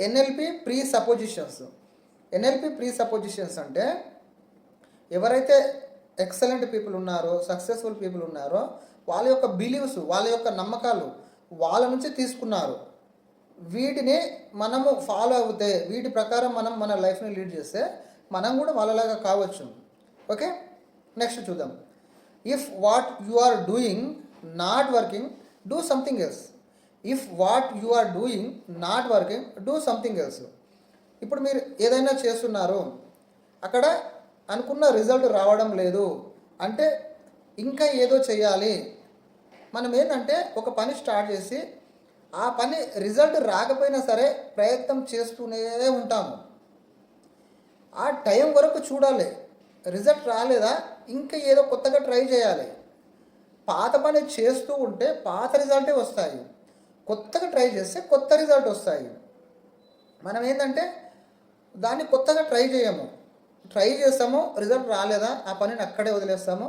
NLP presuppositions. NLP presuppositions అంటే ఎవరైతే excellent people ఉన్నారో, సక్సెస్ఫుల్ పీపుల్ ఉన్నారో వాళ్ళ యొక్క బిలీవ్స్, వాళ్ళ యొక్క నమ్మకాలు వాళ్ళ నుంచి తీసుకున్నారు. వీటిని మనము ఫాలో అవుతే, వీటి ప్రకారం మనం మన లైఫ్ని లీడ్ చేస్తే మనం కూడా వాళ్ళలాగా కావచ్చు. ఓకే, నెక్స్ట్ చూద్దాం. If what you are doing not working, do something else. If what you are doing not working, do something else. ఇప్పుడు మీరు ఏదైనా చేస్తున్నారు, అక్కడ అనుకున్న రిజల్ట్ రావడం లేదు అంటే ఇంకా ఏదో చేయాలి. మనం ఏంటంటే ఒక పని స్టార్ట్ చేసి ఆ పని రిజల్ట్ రాకపోయినా సరే ప్రయత్నం చేస్తూనే ఉంటాము. ఆ టైం వరకు చూడాలి, రిజల్ట్ రాలేదా ఇంకా ఏదో కొత్తగా ట్రై చేయాలి. పాత పని చేస్తూ ఉంటే పాత రిజల్టే వస్తాయి, కొత్తగా ట్రై చేస్తే కొత్త రిజల్ట్ వస్తాయి. మనం ఏంటంటే దాన్ని కొత్తగా ట్రై చేయము, ట్రై చేస్తాము, రిజల్ట్ రాలేదా ఆ పనిని అక్కడే వదిలేస్తాము,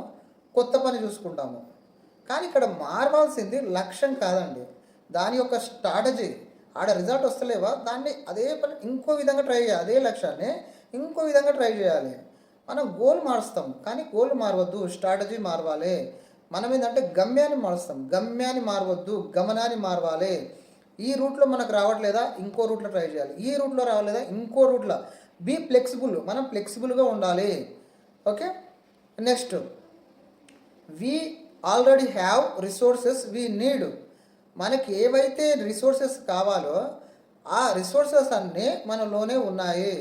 కొత్త పని చూసుకుంటాము. కానీ ఇక్కడ మారవలసింది లక్ష్యం కాదండి, దాని యొక్క స్ట్రాటజీ. ఆడ రిజల్ట్ వస్తలేవా దాన్ని అదే పని ఇంకో విధంగా ట్రై చేయాలి, అదే లక్ష్యాన్ని ఇంకో విధంగా ట్రై చేయాలి. మనం గోల్ మారుస్తాం కానీ గోల్ మారవద్దు, స్ట్రాటజీ మారవాలి. మనం ఏంటంటే గమ్యాన్ని మారుస్తాం, గమ్యాన్ని మారవద్దు, గమనాన్ని మారవాలి. ఈ రూట్లో మనకు రావట్లేదా ఇంకో రూట్లో ట్రై చేయాలి, ఈ రూట్లో రావట్లేదా ఇంకో రూట్లో. బీ ఫ్లెక్సిబుల్, మనం ఫ్లెక్సిబుల్గా ఉండాలి. Okay, next we already have resources we need. మనకి ఏవైతే రిసోర్సెస్ కావాలో ఆ రిసోర్సెస్ అన్నీ మనలోనే ఉన్నాయి.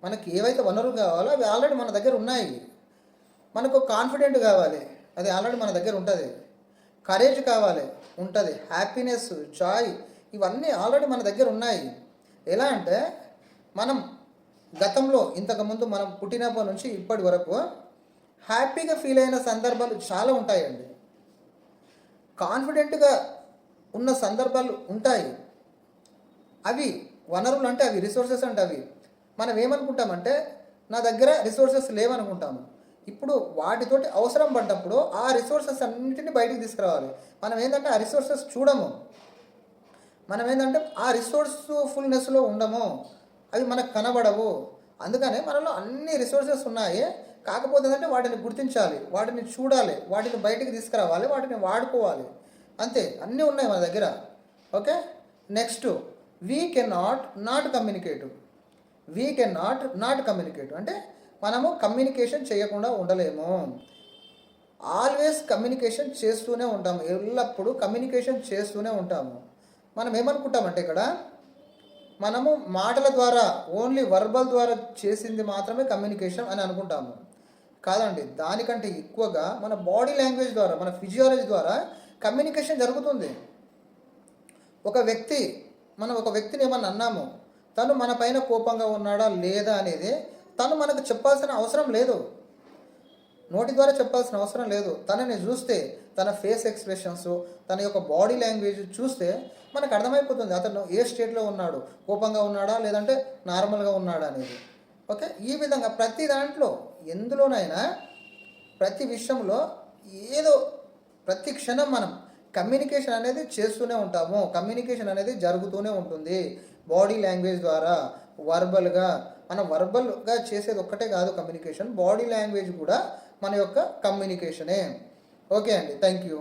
మనకి ఏవైతే వనరులు కావాలో అవి ఆల్రెడీ మన దగ్గర ఉన్నాయి. మనకు కాన్ఫిడెంట్ కావాలి, అది ఆల్రెడీ మన దగ్గర ఉంటుంది. కరేజ్ కావాలి, ఉంటుంది. హ్యాపీనెస్, జాయ్, ఇవన్నీ ఆల్రెడీ మన దగ్గర ఉన్నాయి. ఎలా అంటే మనం గతంలో ఇంతకుముందు మనం పుట్టినప్పటి నుంచి ఇప్పటి వరకు హ్యాపీగా ఫీల్ అయిన సందర్భాలు చాలా ఉంటాయండి. కాన్ఫిడెంట్గా ఉన్న సందర్భాలు ఉంటాయి. అవి వనరులు అంటే అవి రిసోర్సెస్ అంటే అవి మనం ఏమనుకుంటామంటే నా దగ్గర రిసోర్సెస్ లేవనుకుంటాము. ఇప్పుడు వాటితోటి అవసరం పడ్డప్పుడు ఆ రిసోర్సెస్ అన్నింటినీ బయటికి తీసుకురావాలి. మనం ఏంటంటే ఆ రిసోర్సెస్ చూడము, మనం ఏంటంటే ఆ రిసోర్స్ఫుల్నెస్లో ఉండము, అవి మనకు కనబడవు. అందుకనే మనలో అన్ని రిసోర్సెస్ ఉన్నాయి, కాకపోతే ఏంటంటే వాటిని గుర్తించాలి, వాటిని చూడాలి, వాటిని బయటికి తీసుకురావాలి, వాటిని వాడుకోవాలి. అంతే, అన్నీ ఉన్నాయి మన దగ్గర. Okay, next we can not communicate. We can not communicate అంటే మనము కమ్యూనికేషన్ చేయకుండా ఉండలేము. ఆల్వేస్ కమ్యూనికేషన్ చేస్తూనే ఉంటాము, ఎల్లప్పుడూ కమ్యూనికేషన్ చేస్తూనే ఉంటాము. మనం ఏమనుకుంటామంటే ఇక్కడ మనము మాటల ద్వారా, ఓన్లీ వర్బల్ ద్వారా చేసింది మాత్రమే కమ్యూనికేషన్ అని అనుకుంటాము. కాదండి, దానికంటే ఎక్కువగా మన బాడీ లాంగ్వేజ్ ద్వారా, మన ఫిజియాలజీ ద్వారా కమ్యూనికేషన్ జరుగుతుంది. మనం ఒక వ్యక్తిని ఏమన్నా అన్నాము, తను మన పైన కోపంగా ఉన్నాడా లేదా అనేది తను మనకు చెప్పాల్సిన అవసరం లేదు, నోటి ద్వారా చెప్పాల్సిన అవసరం లేదు. తనని చూస్తే, తన ఫేస్ ఎక్స్ప్రెషన్స్, తన యొక్క బాడీ లాంగ్వేజ్ చూస్తే మనకు అర్థమైపోతుంది అతను ఏ స్టేట్లో ఉన్నాడు, కోపంగా ఉన్నాడా లేదంటే నార్మల్గా ఉన్నాడా అనేది. ఓకే, ఈ విధంగా ప్రతి దాంట్లో, ఎందులోనైనా, ప్రతి విషయంలో ప్రతి క్షణం మనం కమ్యూనికేషన్ అనేది చేస్తూనే ఉంటాము. కమ్యూనికేషన్ అనేది జరుగుతూనే ఉంటుంది బాడీ లాంగ్వేజ్ ద్వారా, వర్బల్గా. మనం వర్బల్గా చేసేది ఒక్కటే కాదు కమ్యూనికేషన్, బాడీ లాంగ్వేజ్ కూడా మన యొక్క కమ్యూనికేషనే. ఓకే అండి, థ్యాంక్ యూ.